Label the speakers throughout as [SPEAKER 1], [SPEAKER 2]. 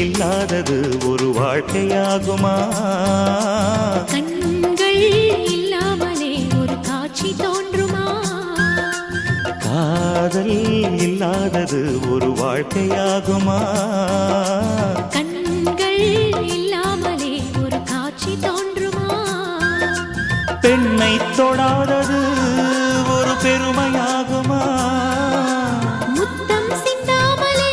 [SPEAKER 1] இல்லாதது ஒரு வாழ்க்கையாகுமா?
[SPEAKER 2] கண்கள் இல்லாமலே ஒரு காட்சி தோன்றுமா?
[SPEAKER 1] காதல் இல்லாதது ஒரு வாழ்க்கையாகுமா?
[SPEAKER 2] கண்கள் இல்லாமலே ஒரு காட்சி தோன்றுமா?
[SPEAKER 1] பெண்ணை தொடாதது ஒரு பெருமையாகுமா?
[SPEAKER 2] முத்தம் சிந்தாமலே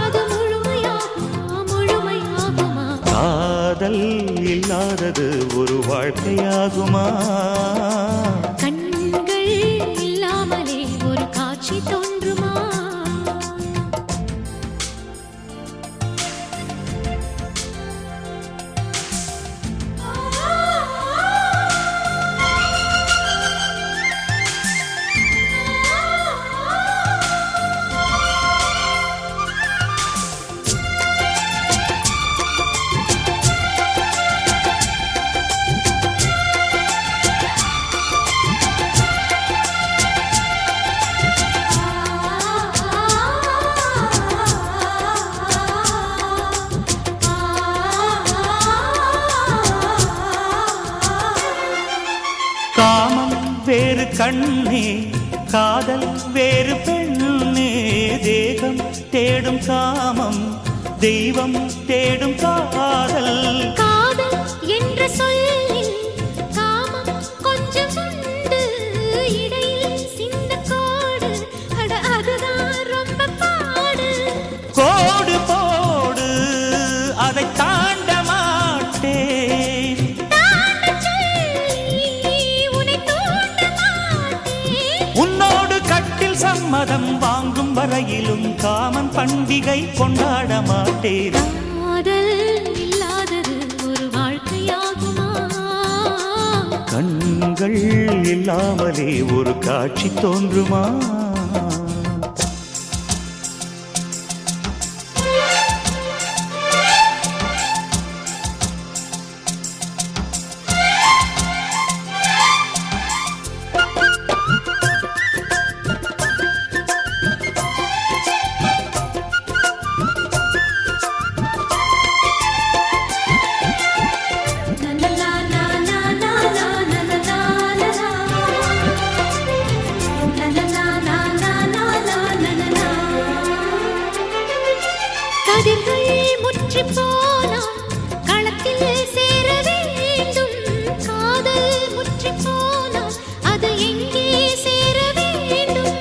[SPEAKER 2] அது முழுமையாகுமா? முழுமையாகுமா?
[SPEAKER 1] காதல் இல்லாதது ஒரு வாழ்க்கையாகுமா?
[SPEAKER 2] கண்கள் இல்லாமலே ஒரு காட்சி தோன்றுமா?
[SPEAKER 1] காமம் வேறு கண்ணே, காதல் வேறு பெண்ணே. தேகம் தேடும் காமம், தெய்வம் தேடும் காதல்.
[SPEAKER 2] காதல் என்ற சொல்லில் காமம் கொஞ்சம் உண்டு, இடையில் சிந்த கோடு, அட அதுதான் ரொம்ப பாடு.
[SPEAKER 1] கோடு போடு, அதை தாண்ட மாட்டேன்.
[SPEAKER 2] தாண்டச் சொல்லி உன்னை தூண்ட மாட்டேன்.
[SPEAKER 1] உன்னோடு கட்டில் சம்மதம் வாங்கும் வரையிலும் காமன் பண்டிகை கொண்டாட மாட்டேன்.
[SPEAKER 2] காதல் இல்லாதது ஒரு வாழ்க்கையாகுமா?
[SPEAKER 1] கண்கள் இல்லாமலே ஒரு காட்சி தோன்றுமா?
[SPEAKER 2] கதிர்கள் முற்றி போனால் களத்தில் சேர வேண்டும். காதல் முற்றி போனால் அது எங்கே சேர வேண்டும்?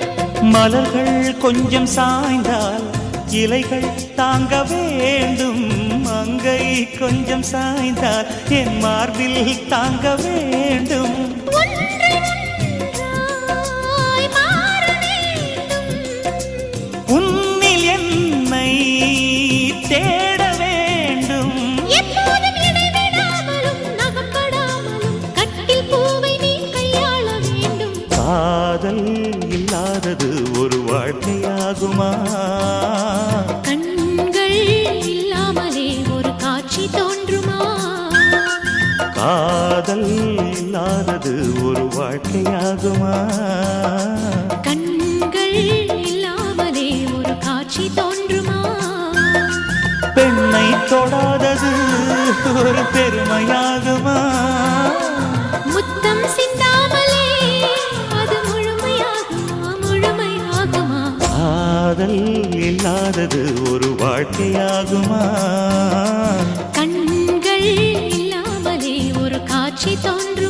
[SPEAKER 1] மலர்கள் கொஞ்சம் சாய்ந்தால் இலைகள் தாங்க வேண்டும். மங்கை கொஞ்சம் சாய்ந்தால் என் மார்பில் தாங்க வேண்டும்.
[SPEAKER 2] ஒன்றை ஒன்றாய் மாற வேண்டும்.
[SPEAKER 1] உன்னில் என்னை தேட வேண்டும்.
[SPEAKER 2] எப்போதும் இடைவிடாமலும் நகப்படாமலும் கட்டில் பூவை நீ கையாள வேண்டும்.
[SPEAKER 1] காதல் இல்லாதது ஒரு வாழ்க்கையாகுமா?
[SPEAKER 2] கண்கள் இல்லாமலே ஒரு காட்சி தோன்றுமா?
[SPEAKER 1] காதல் இல்லாதது ஒரு வாழ்க்கையாகுமா?
[SPEAKER 2] கண்கள் இல்லாமலே ஒரு காட்சி தோன்றுமா?
[SPEAKER 1] பெண்ணை தொடாதது ஒரு பெருமையாகுமா?
[SPEAKER 2] முத்தம் சிந்தாமலே அது முழுமையாகுமா? முழுமையாகுமா?
[SPEAKER 1] காதல் இல்லாதது ஒரு வாழ்க்கையாகுமா?
[SPEAKER 2] கண்கள் இல்லாமலே ஒரு காட்சி தோன்றுமா?